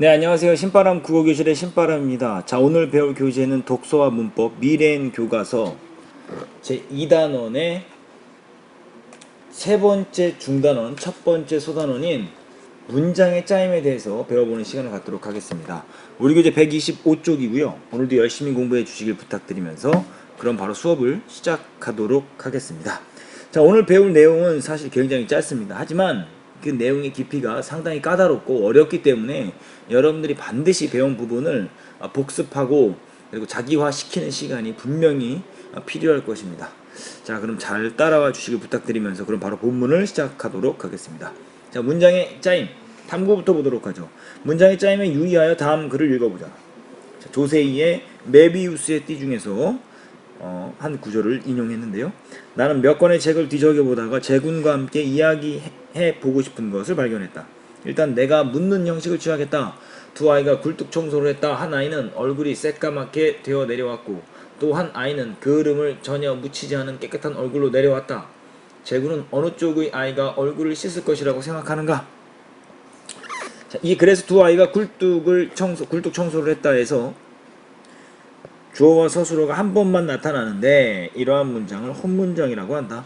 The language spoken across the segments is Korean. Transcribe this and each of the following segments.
네, 안녕하세요. 신바람 국어교실의 신바람입니다. 자, 오늘 배울 교재는 독서와 문법 미래엔 교과서 제2단원의 세 번째 중단원, 첫 번째 소단원인 문장의 짜임에 대해서 배워보는 시간을 갖도록 하겠습니다. 우리 교재 125쪽이고요. 오늘도 열심히 공부해 주시길 부탁드리면서 그럼 바로 수업을 시작하도록 하겠습니다. 자, 오늘 배울 내용은 사실 굉장히 짧습니다. 하지만 그 내용의 깊이가 상당히 까다롭고 어렵기 때문에 여러분들이 반드시 배운 부분을 복습하고 그리고 자기화 시키는 시간이 분명히 필요할 것입니다. 자, 그럼 잘 따라와 주시길 부탁드리면서 그럼 바로 본문을 시작하도록 하겠습니다. 자, 문장의 짜임 탐구부터 보도록 하죠. 문장의 짜임에 유의하여 다음 글을 읽어보자. 자, 조세이의 메비우스의 띠 중에서 한 구절을 인용했는데요. 나는 몇 권의 책을 뒤적여 보다가 제군과 함께 이야기해 보고 싶은 것을 발견했다. 일단 내가 묻는 형식을 취하겠다. 두 아이가 굴뚝 청소를 했다. 한 아이는 얼굴이 새까맣게 되어 내려왔고 또 한 아이는 그을음을 전혀 묻히지 않은 깨끗한 얼굴로 내려왔다. 제군은 어느 쪽의 아이가 얼굴을 씻을 것이라고 생각하는가? 자, 그래서 두 아이가 굴뚝 청소를 했다 해서 주어와 서술어가 한 번만 나타나는데 이러한 문장을 혼문장이라고 한다.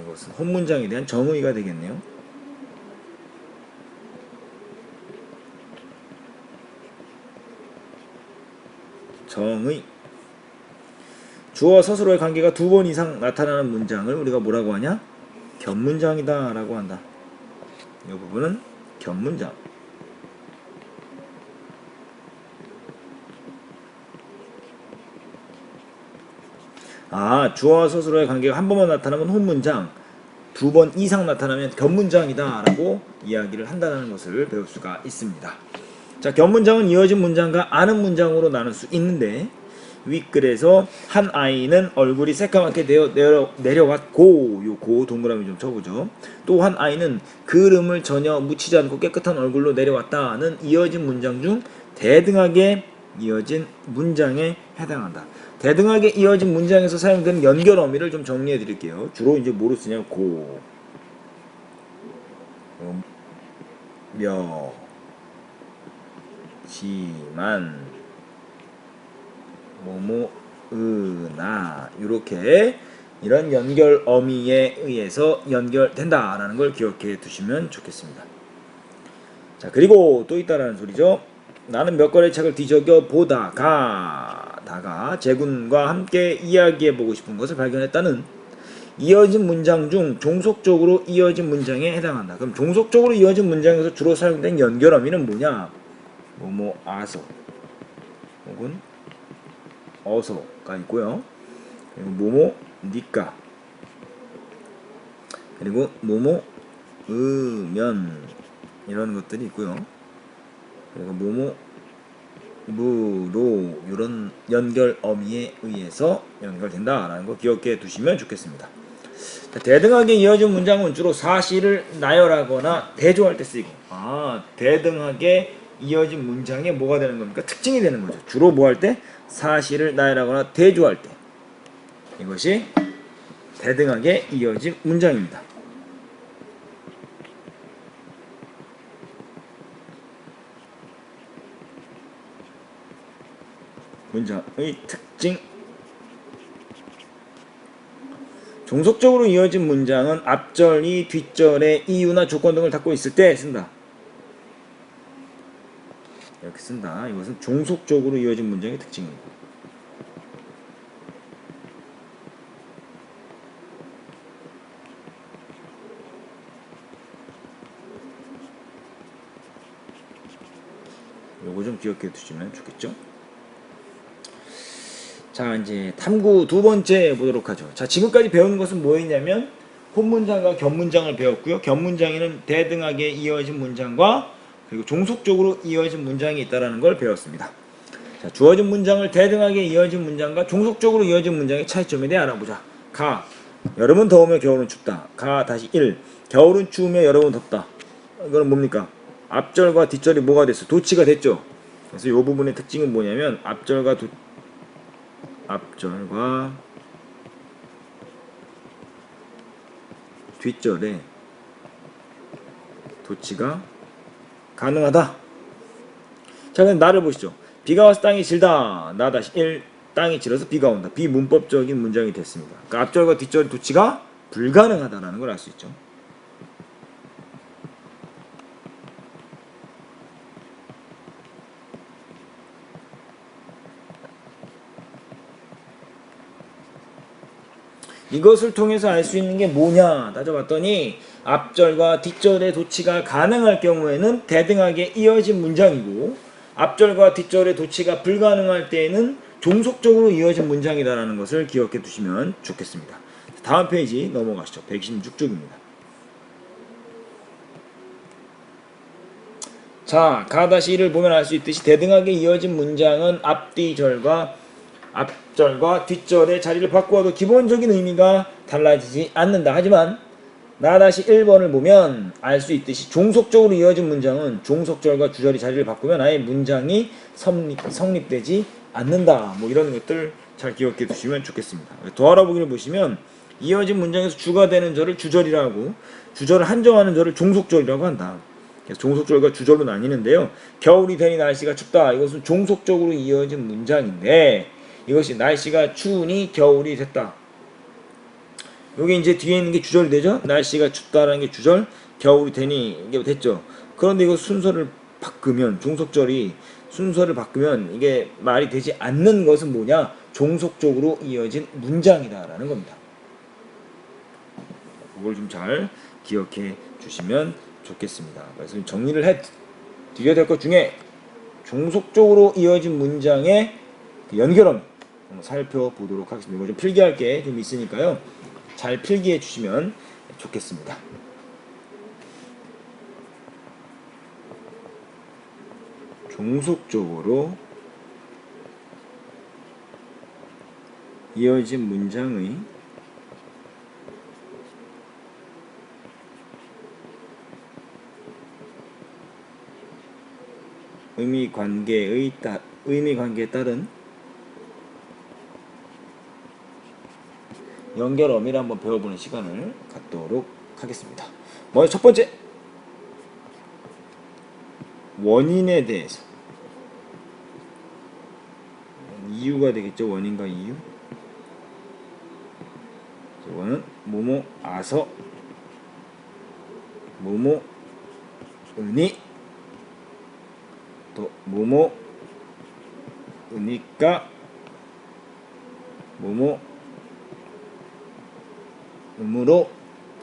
이것은 혼문장에 대한 정의가 되겠네요. 정의. 주어와 서술어의 관계가 두 번 이상 나타나는 문장을 우리가 뭐라고 하냐? 겹문장이다 라고 한다. 이 부분은 겹문장. 주어와 서술어의 관계가 한 번만 나타나면 혼문장, 두 번 이상 나타나면 겹문장이다 라고 이야기를 한다는 것을 배울 수가 있습니다. 자, 겹문장은 이어진 문장과 아는 문장으로 나눌 수 있는데 윗글에서 한 아이는 얼굴이 새까맣게 내려왔고, 요 고 동그라미 좀 쳐보죠. 또 한 아이는 그을음을 전혀 묻히지 않고 깨끗한 얼굴로 내려왔다는 이어진 문장 중 대등하게 이어진 문장에 해당한다. 대등하게 이어진 문장에서 사용되는 연결 어미를 좀 정리해 드릴게요. 주로 이제 뭐로 쓰냐면 고, 며, 지만, 뭐뭐, 으나 이렇게 이런 연결 어미에 의해서 연결된다라는 걸 기억해 두시면 좋겠습니다. 자, 그리고 또 있다라는 소리죠. 나는 몇 권의 책을 뒤적여 보다가 제군과 함께 이야기해 보고 싶은 것을 발견했다는 이어진 문장 중 종속적으로 이어진 문장에 해당한다. 그럼 종속적으로 이어진 문장에서 주로 사용된 연결 어미는 뭐냐? 뭐뭐 아서 혹은 어서가 있고요. 그리고 뭐뭐 니까 그리고 뭐뭐 으면 이런 것들이 있고요. 그리고 뭐뭐 무로 이런 연결 어미에 의해서 연결된다라는 거 기억해 두시면 좋겠습니다. 자, 대등하게 이어진 문장은 주로 사실을 나열하거나 대조할 때 쓰이고 대등하게 이어진 문장에 뭐가 되는 겁니까? 특징이 되는 거죠. 주로 뭐 할 때? 사실을 나열하거나 대조할 때. 이것이 대등하게 이어진 문장입니다. 문장의 특징. 종속적으로 이어진 문장은 앞절이 뒷절의 이유나 조건 등을 갖고 있을 때 쓴다. 이렇게 쓴다. 이것은 종속적으로 이어진 문장의 특징입니다. 요거 좀 기억해 두시면 좋겠죠? 자, 이제 탐구 두 번째 보도록 하죠. 자, 지금까지 배운 것은 뭐였냐면 혼문장과 겹문장을 배웠고요. 겹문장에는 대등하게 이어진 문장과 그리고 종속적으로 이어진 문장이 있다는 걸 배웠습니다. 자, 주어진 문장을 대등하게 이어진 문장과 종속적으로 이어진 문장의 차이점에 대해 알아보자. 가, 여름은 더우며 겨울은 춥다. 가, 다시 1, 겨울은 추우며 여름은 덥다. 이거는 뭡니까? 앞절과 뒷절이 뭐가 됐어? 도치가 됐죠. 그래서 이 부분의 특징은 뭐냐면 앞절과 뒷절에 도치가 가능하다. 자, 그럼 나를 보시죠. 비가 와서 땅이 질다. 나 다시 1. 땅이 질어서 비가 온다. 비문법적인 문장이 됐습니다. 그러니까 앞절과 뒷절 도치가 불가능하다라는 걸 알 수 있죠. 이것을 통해서 알 수 있는 게 뭐냐 따져봤더니 앞절과 뒷절의 도치가 가능할 경우에는 대등하게 이어진 문장이고 앞절과 뒷절의 도치가 불가능할 때에는 종속적으로 이어진 문장이다라는 것을 기억해 두시면 좋겠습니다. 다음 페이지 넘어가시죠. 126쪽입니다. 자, 가다시를 보면 알 수 있듯이 대등하게 이어진 문장은 앞뒤절과 뒷절의 자리를 바꾸어도 기본적인 의미가 달라지지 않는다. 하지만 나다시 1번을 보면 알 수 있듯이 종속적으로 이어진 문장은 종속절과 주절이 자리를 바꾸면 아예 문장이 성립되지 않는다. 뭐 이런 것들 잘 기억해 두시면 좋겠습니다. 더 알아보기를 보시면 이어진 문장에서 주가 되는 절을 주절이라고 주절을 한정하는 절을 종속절이라고 한다. 그래서 종속절과 주절로 나뉘는데요. 겨울이 되니 날씨가 춥다. 이것은 종속적으로 이어진 문장인데 이것이 날씨가 추우니 겨울이 됐다. 여기 이제 뒤에 있는 게 주절이 되죠. 날씨가 춥다라는 게 주절, 겨울이 되니 이게 됐죠. 그런데 이거 순서를 바꾸면 종속절이 순서를 바꾸면 이게 말이 되지 않는 것은 뭐냐? 종속적으로 이어진 문장이다라는 겁니다. 그걸 좀 잘 기억해 주시면 좋겠습니다. 그래서 정리를 해 드려야 될 것 중에 종속적으로 이어진 문장의 연결음 살펴보도록 하겠습니다. 이거 좀 필기할 게 좀 있으니까요. 잘 필기해 주시면 좋겠습니다. 종속적으로 이어진 문장의 의미 관계에 따른 연결어미를 한번 배워보는 시간을 갖도록 하겠습니다. 먼저 첫 번째, 원인에 대해서. 이유가 되겠죠. 원인과 이유. 이거는 뭐뭐 아서 뭐뭐 으니 또 뭐뭐 으니까 뭐뭐 음으로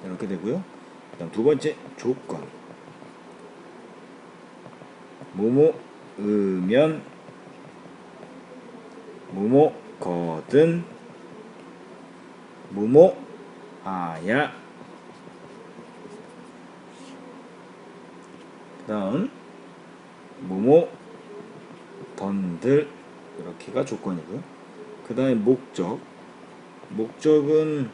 이렇게 되고요. 그다음 두 번째 조건. 뭐뭐 으면 뭐뭐 거든 뭐뭐 아야. 그다음 뭐뭐 던들 이렇게가 조건이고요. 그다음에 목적은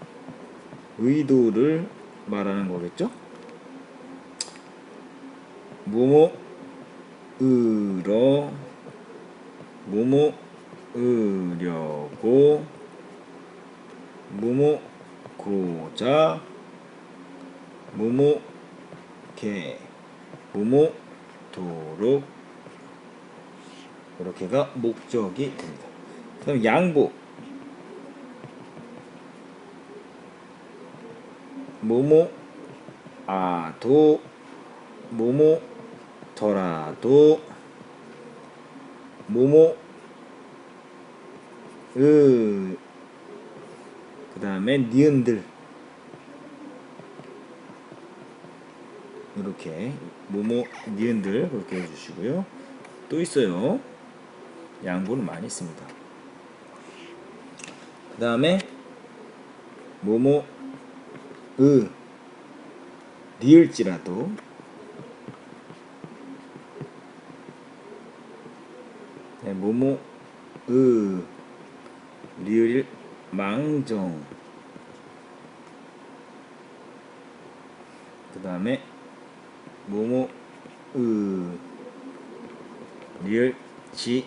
의도를 말하는 거겠죠. 뭐뭐 으러 뭐뭐 으려고 뭐뭐 고자 뭐뭐 개 뭐뭐 도록 이렇게가 목적이 됩니다. 그 다음 양보 뭐뭐 아도 뭐뭐 더라도 뭐뭐 그 다음에 니은들 이렇게 뭐뭐 니은들 그렇게 해주시고요. 또 있어요. 양보는 많이 있습니다. 그 다음에 뭐뭐 리을지라도 네, 뭐뭐 리을 망정 그 다음에 뭐뭐 리을 지언정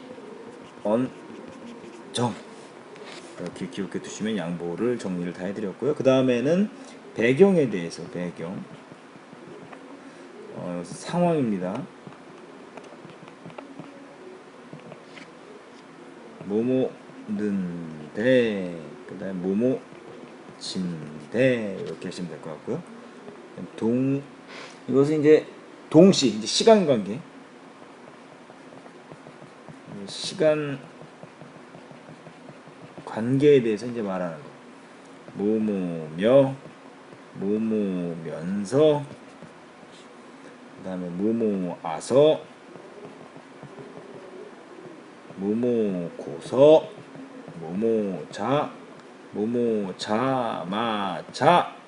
이렇게 기억해 두시면 양보를 정리를 다 해드렸고요. 그 다음에는 배경에 대해서 배경 상황입니다. 뭐뭐 는데, 그 다음에 뭐뭐 침대, 이렇게 하시면 될 것 같고요. 이것은 이제 동시, 이제 시간 관계, 시간 관계에 대해서 이제 말하는 거. 뭐뭐며, 뭐뭐면서, 그 다음에 뭐뭐아서, 뭐뭐고서, 뭐뭐자, 뭐뭐자마자,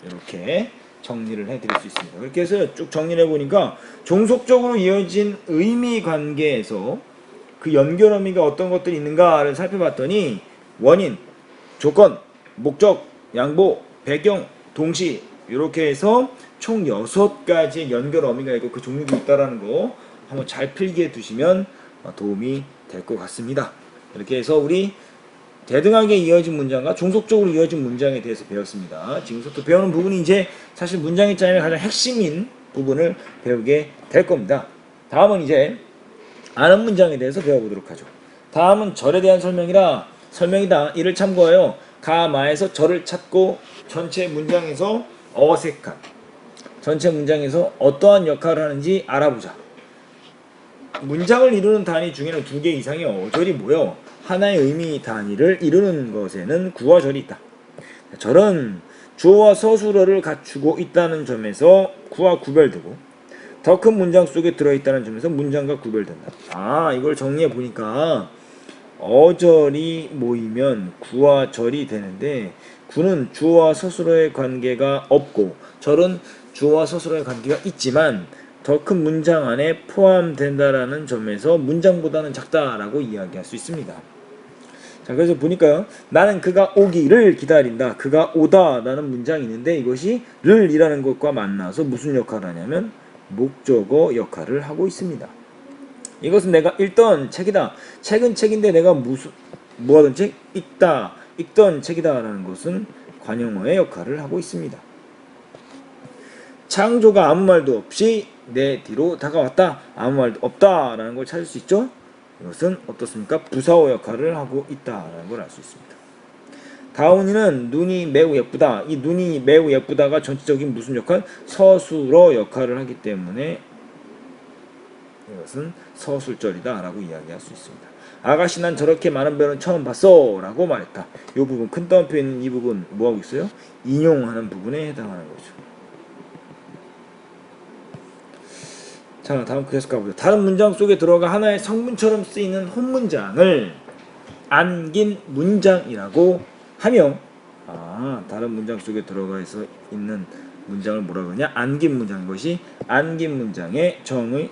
이렇게 정리를 해드릴 수 있습니다. 그렇게 해서 쭉 정리를 해보니까 종속적으로 이어진 의미 관계에서 그 연결 의미가 어떤 것들이 있는가를 살펴봤더니 원인, 조건, 목적, 양보, 배경, 동시, 이렇게 해서 총 6가지의 연결 어미가 있고 그 종류도 있다라는 거 한번 잘 필기해 두시면 도움이 될 것 같습니다. 이렇게 해서 우리 대등하게 이어진 문장과 종속적으로 이어진 문장에 대해서 배웠습니다. 지금부터 배우는 부분이 이제 사실 문장의 짜임의 가장 핵심인 부분을 배우게 될 겁니다. 다음은 이제 아는 문장에 대해서 배워보도록 하죠. 다음은 절에 대한 설명이다. 이를 참고하여 가마에서 절을 찾고 전체 문장에서 어색한, 전체 문장에서 어떠한 역할을 하는지 알아보자. 문장을 이루는 단위 중에는 2개 이상의 어절이 모여 하나의 의미 단위를 이루는 것에는 구와 절이 있다. 절은 주어와 서술어를 갖추고 있다는 점에서 구와 구별되고 더 큰 문장 속에 들어있다는 점에서 문장과 구별된다. 이걸 정리해 보니까 어절이 모이면 구와 절이 되는데 구는 주어와 서술어의 관계가 없고 절은 주어와 서술어의 관계가 있지만 더 큰 문장 안에 포함된다라는 점에서 문장보다는 작다라고 이야기할 수 있습니다. 자, 그래서 보니까요. 나는 그가 오기를 기다린다. 그가 오다 라는 문장이 있는데 이것이 를 이라는 것과 만나서 무슨 역할을 하냐면 목적어 역할을 하고 있습니다. 이것은 내가 읽던 책이다. 책은 책인데 내가 뭐하던 책? 읽던 책이다 라는 것은 관용어의 역할을 하고 있습니다. 창조가 아무 말도 없이 내 뒤로 다가왔다. 아무 말도 없다 라는 걸 찾을 수 있죠. 이것은 어떻습니까? 부사어 역할을 하고 있다라는 걸 알 수 있습니다. 다운이는 눈이 매우 예쁘다. 이 눈이 매우 예쁘다가 전체적인 무슨 역할? 서술어 역할을 하기 때문에 이것은 서술절이다 라고 이야기할 수 있습니다. 아가씨 난 저렇게 많은 별은 처음 봤어 라고 말했다. 이 부분 큰 따옴표에 있는 이 부분 뭐하고 있어요? 인용하는 부분에 해당하는 거죠. 자, 다음 계속 가보죠. 다른 문장 속에 들어가 하나의 성분처럼 쓰이는 혼문장을 안긴 문장이라고 하며 다른 문장 속에 들어가서 있는 문장을 뭐라고 하냐? 안긴 문장. 이것이 안긴 문장의 정의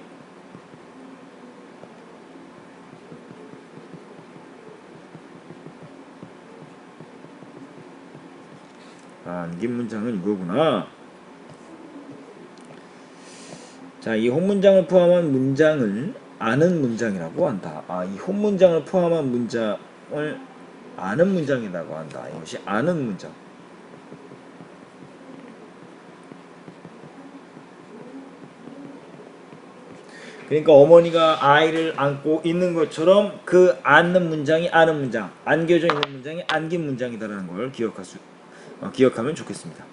안긴 문장은 이거구나. 자, 이 혼문장을 포함한 문장을 아는 문장이라고 한다. 이 혼문장을 포함한 문장을 아는 문장이라고 한다. 이것이 아는 문장. 그러니까 어머니가 아이를 안고 있는 것처럼 그 안는 문장이 아는 문장, 안겨져 있는 문장이 안긴 문장이다라는 걸 기억하면 좋겠습니다.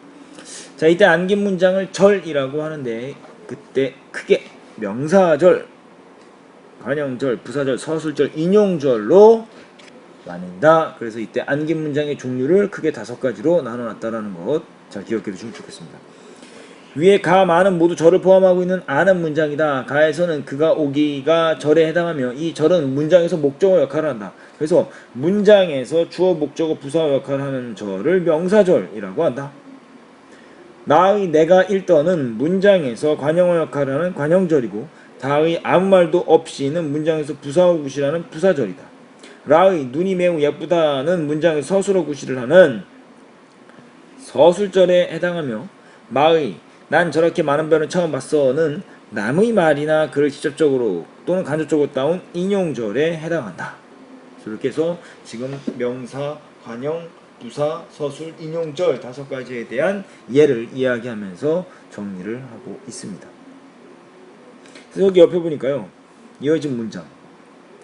자, 이때 안긴 문장을 절이라고 하는데 그때 크게 명사절, 관형절, 부사절, 서술절, 인용절로 나뉜다. 그래서 이때 안긴 문장의 종류를 크게 5가지로 나눠놨다라는 것 잘 기억해 두시면 좋겠습니다. 위에 가, 마는 모두 절을 포함하고 있는 아는 문장이다. 가에서는 그가 오기가 절에 해당하며 이 절은 문장에서 목적어 역할을 한다. 그래서 문장에서 주어, 목적어, 부사어 역할을 하는 절을 명사절이라고 한다. 나의 내가 읽던은 문장에서 관형어 역할을 하는 관형절이고 다의 아무 말도 없이는 문장에서 부사어 구실하는 부사절이다. 라의 눈이 매우 예쁘다는 문장에서 서술어 구실을 하는 서술절에 해당하며 마의 난 저렇게 많은 별은 처음 봤어는 남의 말이나 글을 직접적으로 또는 간접적으로 따온 인용절에 해당한다. 이렇게 해서 지금 명사, 관형, 부사, 서술, 인용절 5가지에 대한 예를 이야기하면서 정리를 하고 있습니다. 그래서 여기 옆에 보니까요. 이어진 문장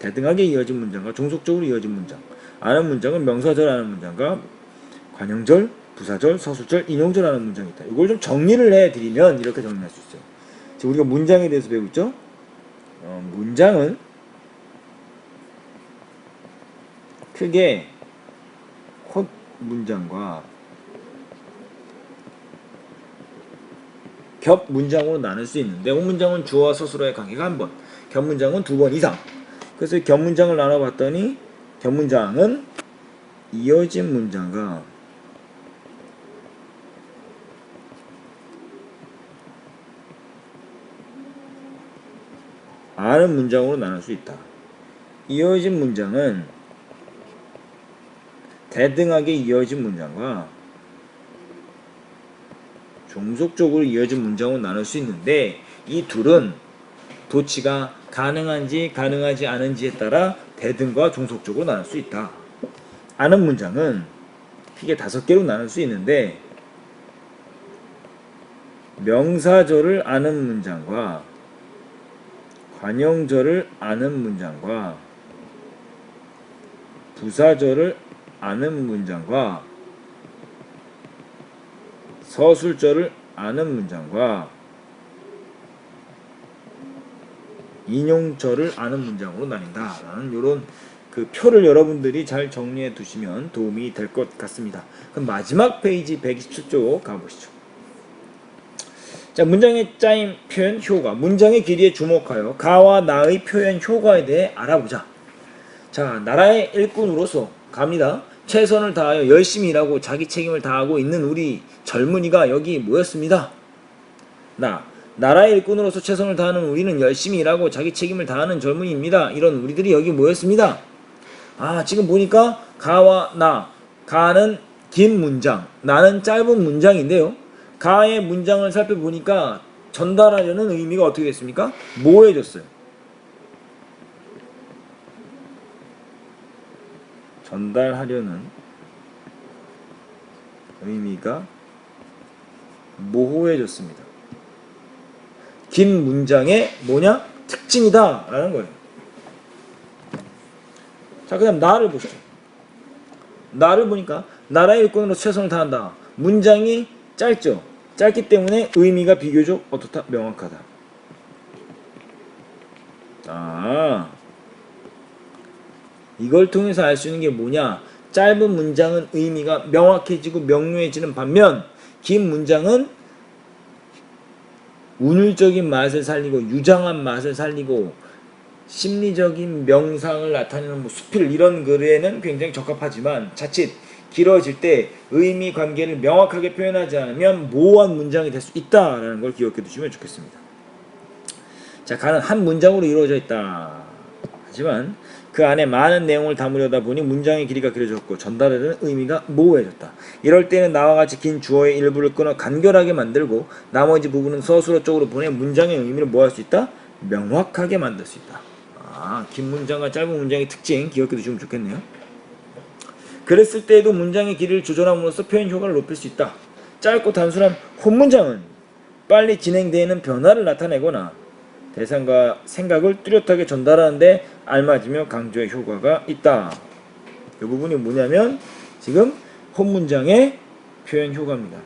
대등하게 이어진 문장과 종속적으로 이어진 문장. 아는 문장은 명사절 아는 문장과 관형절, 부사절, 서술절, 인용절 아는 문장이 있다. 이걸 좀 정리를 해드리면 이렇게 정리할 수 있어요. 지금 우리가 문장에 대해서 배우고 있죠? 문장은 크게 헛 문장과 겹 문장으로 나눌 수 있는데, 헛 문장은 주어와 서술어의 관계가 한 번, 겹 문장은 두 번 이상. 그래서 겹 문장을 나눠봤더니 겹 문장은 이어진 문장과 아는 문장으로 나눌 수 있다. 이어진 문장은 대등하게 이어진 문장과 종속적으로 이어진 문장으로 나눌 수 있는데, 이 둘은 도치가 가능한지 가능하지 않은지에 따라 대등과 종속적으로 나눌 수 있다. 아는 문장은 크게 5개로 나눌 수 있는데, 명사절을 아는 문장과 관형절을 아는 문장과 부사절을 아는 문장과 서술절을 아는 문장과 인용절을 아는 문장으로 나뉜다 라는 요런 그 표를 여러분들이 잘 정리해 두시면 도움이 될 것 같습니다. 그럼 마지막 페이지 127쪽 가보시죠. 자, 문장의 짜임, 표현, 효과. 문장의 길이에 주목하여 가와 나의 표현 효과에 대해 알아보자. 자, 나라의 일꾼으로서 갑니다. 최선을 다하여 열심히 일하고 자기 책임을 다하고 있는 우리 젊은이가 여기 모였습니다. 나라의 일꾼으로서 최선을 다하는 우리는 열심히 일하고 자기 책임을 다하는 젊은이입니다. 이런 우리들이 여기 모였습니다. 지금 보니까 가와 나, 가는 긴 문장, 나는 짧은 문장인데요. 가의 문장을 살펴보니까 전달하려는 의미가 어떻게 됐습니까? 모호해졌어요. 전달하려는 의미가 모호해졌습니다. 긴 문장의 뭐냐? 특징이다 라는 거예요. 자, 그 다음 나를 보시죠. 나를 보니까 나라의 일꾼으로 최선을 다한다. 문장이 짧죠? 짧기 때문에 의미가 비교적 어떻다? 명확하다. 이걸 통해서 알 수 있는 게 뭐냐? 짧은 문장은 의미가 명확해지고 명료해지는 반면 긴 문장은 운율적인 맛을 살리고 유장한 맛을 살리고 심리적인 명상을 나타내는 수필 이런 글에는 굉장히 적합하지만 자칫 길어질 때 의미 관계를 명확하게 표현하지 않으면 모호한 문장이 될 수 있다라는 걸 기억해 두시면 좋겠습니다. 자, 가는 한 문장으로 이루어져 있다. 하지만 그 안에 많은 내용을 담으려다 보니 문장의 길이가 길어졌고 전달하려는 의미가 모호해졌다. 이럴 때는 나와 같이 긴 주어의 일부를 끊어 간결하게 만들고 나머지 부분은 서술어 쪽으로 보내 문장의 의미를 뭐 할 수 있다? 명확하게 만들 수 있다. 긴 문장과 짧은 문장의 특징 기억해 두시면 좋겠네요. 그랬을 때에도 문장의 길이를 조절함으로써 표현 효과를 높일 수 있다. 짧고 단순한 혼문장은 빨리 진행되는 변화를 나타내거나 대상과 생각을 뚜렷하게 전달하는데 알맞으며 강조의 효과가 있다. 이 부분이 뭐냐면 지금 혼문장의 표현 효과입니다.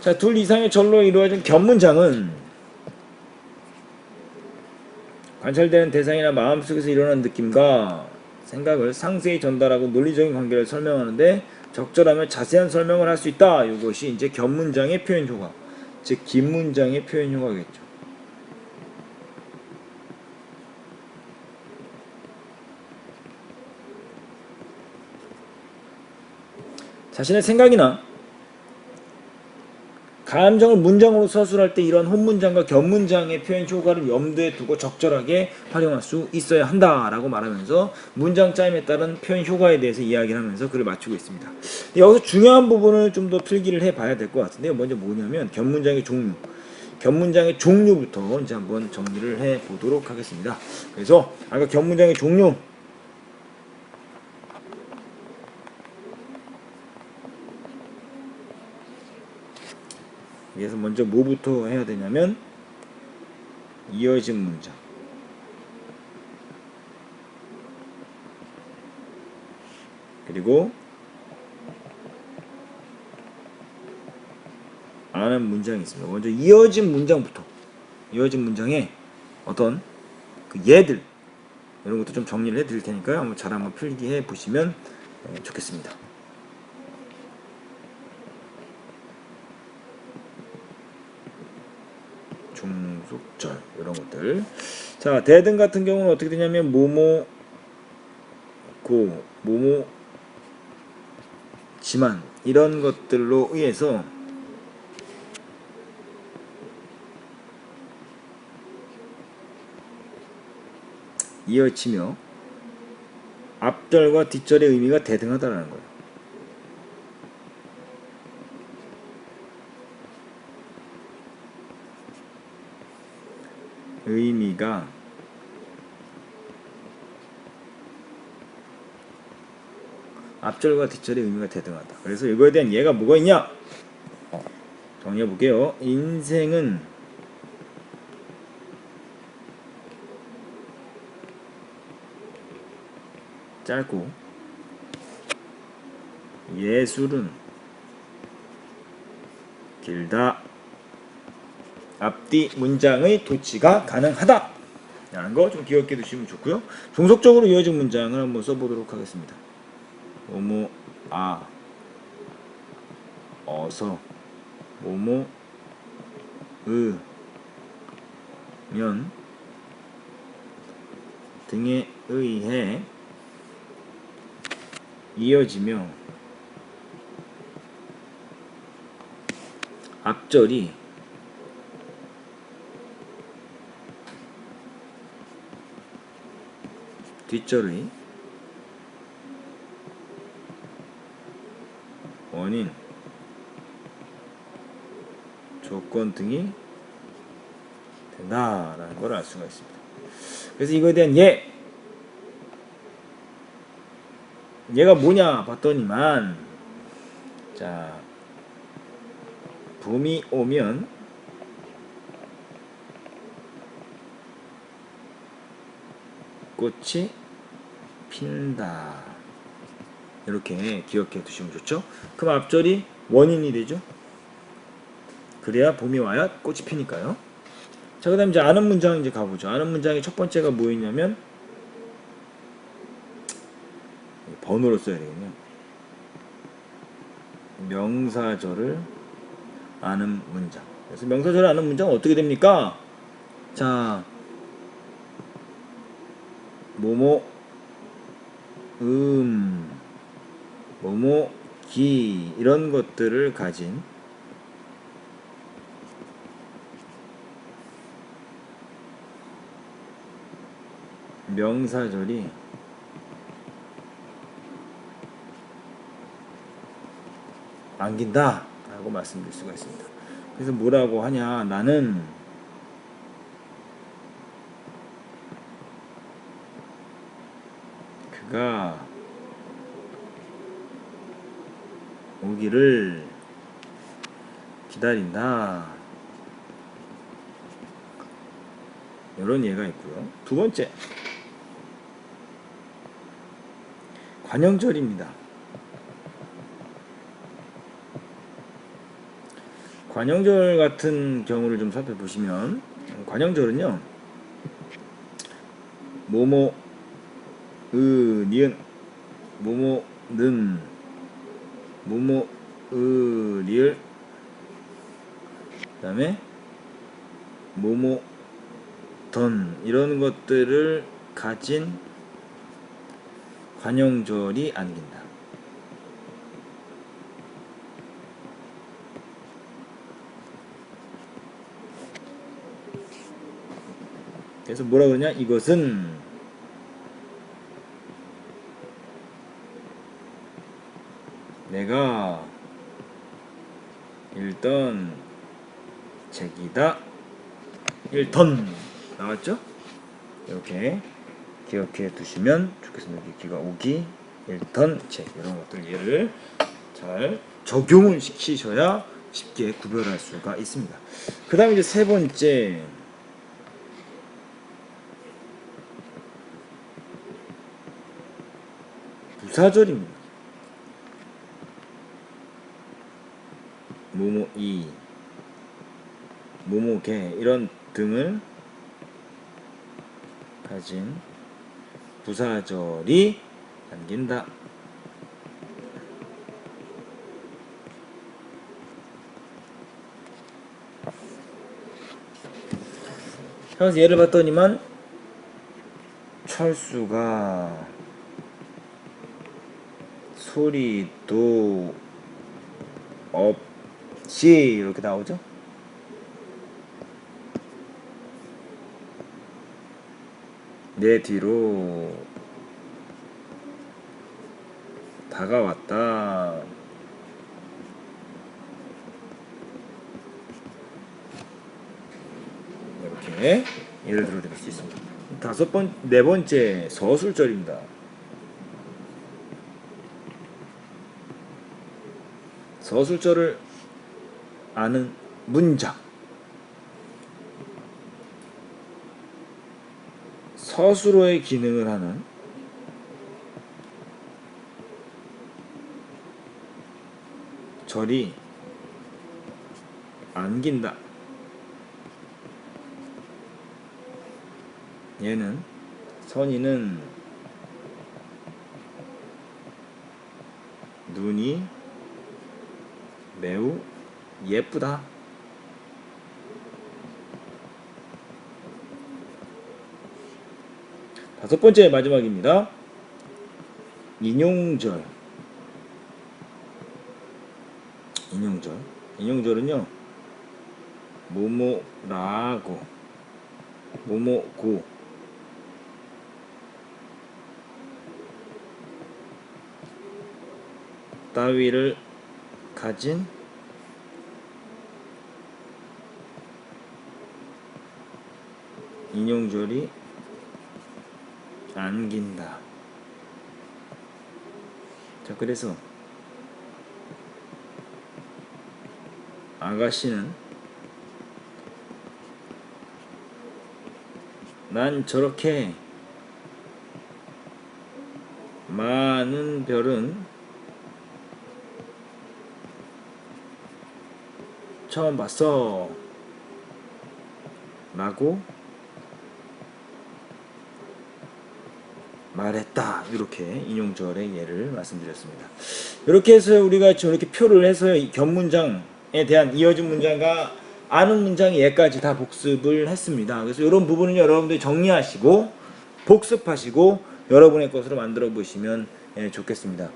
자, 둘 이상의 절로 이루어진 겹문장은 관찰되는 대상이나 마음속에서 일어나는 느낌과 생각을 상세히 전달하고 논리적인 관계를 설명하는데 적절하며 자세한 설명을 할 수 있다. 이것이 이제 겹문장의 표현 효과, 즉 긴 문장의 표현 효과겠죠. 자신의 생각이나 감정을 문장으로 서술할 때 이런 혼문장과 겹문장의 표현 효과를 염두에 두고 적절하게 활용할 수 있어야 한다라고 말하면서 문장 짜임에 따른 표현 효과에 대해서 이야기를 하면서 글을 마치고 있습니다. 여기서 중요한 부분을 좀 더 필기를 해봐야 될 것 같은데요. 먼저 뭐냐면 겹문장의 종류. 겹문장의 종류부터 이제 한번 정리를 해보도록 하겠습니다. 그래서 아까 겹문장의 종류 그래서 먼저 뭐부터 해야 되냐면 이어진 문장. 그리고 아는 문장이 있습니다. 먼저 이어진 문장부터. 이어진 문장에 어떤 그 예들 이런 것도 좀 정리를 해 드릴 테니까요. 한번 잘 한번 필기해 보시면 좋겠습니다. 중속절 이런 것들. 자, 대등 같은 경우는 어떻게 되냐면 뭐뭐 고 뭐뭐 지만 이런 것들로 의해서 이어지며 앞절과 뒷절의 의미가 대등하다라는 거예요. 의미가 앞절과 뒷절의 의미가 대등하다. 그래서 이거에 대한 예가 뭐가 있냐? 정리해 볼게요. 인생은 짧고 예술은 길다. 앞뒤 문장의 도치가 가능하다. 라는 거 좀 기억해 두시면 좋고요. 종속적으로 이어진 문장을 한번 써보도록 하겠습니다. 뭐뭐 어서 뭐뭐 면 등에 의해 이어지며 앞절이 뒷절의 원인, 조건 등이 된다라는 걸 알 수가 있습니다. 그래서 이거에 대한 얘가 뭐냐 봤더니만, 자, 봄이 오면 꽃이 핀다. 이렇게 기억해 두시면 좋죠. 그럼 앞절이 원인이 되죠. 그래야 봄이 와야 꽃이 피니까요. 자, 그 다음 이제 아는 문장 이제 가보죠. 아는 문장의 첫 번째가 뭐였냐면 번호로 써야 되겠네요. 명사절을 아는 문장. 그래서 명사절을 아는 문장은 어떻게 됩니까? 자, 뭐뭐 뭐뭐 기 이런 것들을 가진 명사절이 안긴다 라고 말씀드릴 수가 있습니다. 그래서 뭐라고 하냐, 나는 그가 오기를 기다린다. 이런 예가 있고요. 두 번째, 관형절입니다. 관형절 같은 경우를 좀 살펴보시면, 관형절은요, 뭐뭐 니은 뭐뭐는 뭐뭐 리을 그 다음에 뭐뭐 던 이런 것들을 가진 관형절이 안긴다. 그래서 뭐라 그러냐, 이것은 내가 읽던 책이다. 1턴 나왔죠? 이렇게 기억해 두시면 좋겠습니다. 기가 오기, 1턴 책 이런 것들 예를 잘 적용을 시키셔야 쉽게 구별할 수가 있습니다. 그 다음에 이제 세 번째, 부사절입니다. 뭐뭐이, 뭐뭐개 이런 등을 가진 부사절이 담긴다. 그래서 예를 봤더니만 철수가 소리도 없이 이렇게 나오죠. 내 뒤로 다가왔다. 이렇게 예를 들어 드릴 수 있습니다. 네 번째 서술절입니다. 서술절을 아는 문장. 서술어의 기능을 하는 절이 안긴다. 얘는 선이는 눈이 매우 예쁘다. 다섯 번째 마지막입니다. 인용절. 인용절은요, 뭐뭐라고, 뭐뭐고, 따위를 가진 인용절이 안긴다. 자, 그래서 아가씨는 난 저렇게 많은 별은 처음 봤어 라고 말했다. 이렇게 인용절의 예를 말씀드렸습니다. 이렇게 해서 우리가 지금 이렇게 표를 해서 이 견문장에 대한 이어진 문장과 아는 문장의 예까지 다 복습을 했습니다. 그래서 이런 부분은 여러분들이 정리하시고 복습하시고 여러분의 것으로 만들어 보시면 좋겠습니다.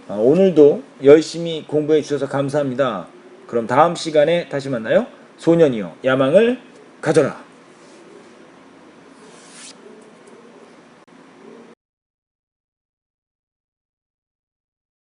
오늘도 열심히 공부해 주셔서 감사합니다. 그럼 다음 시간에 다시 만나요. 소년이여 야망을 가져라.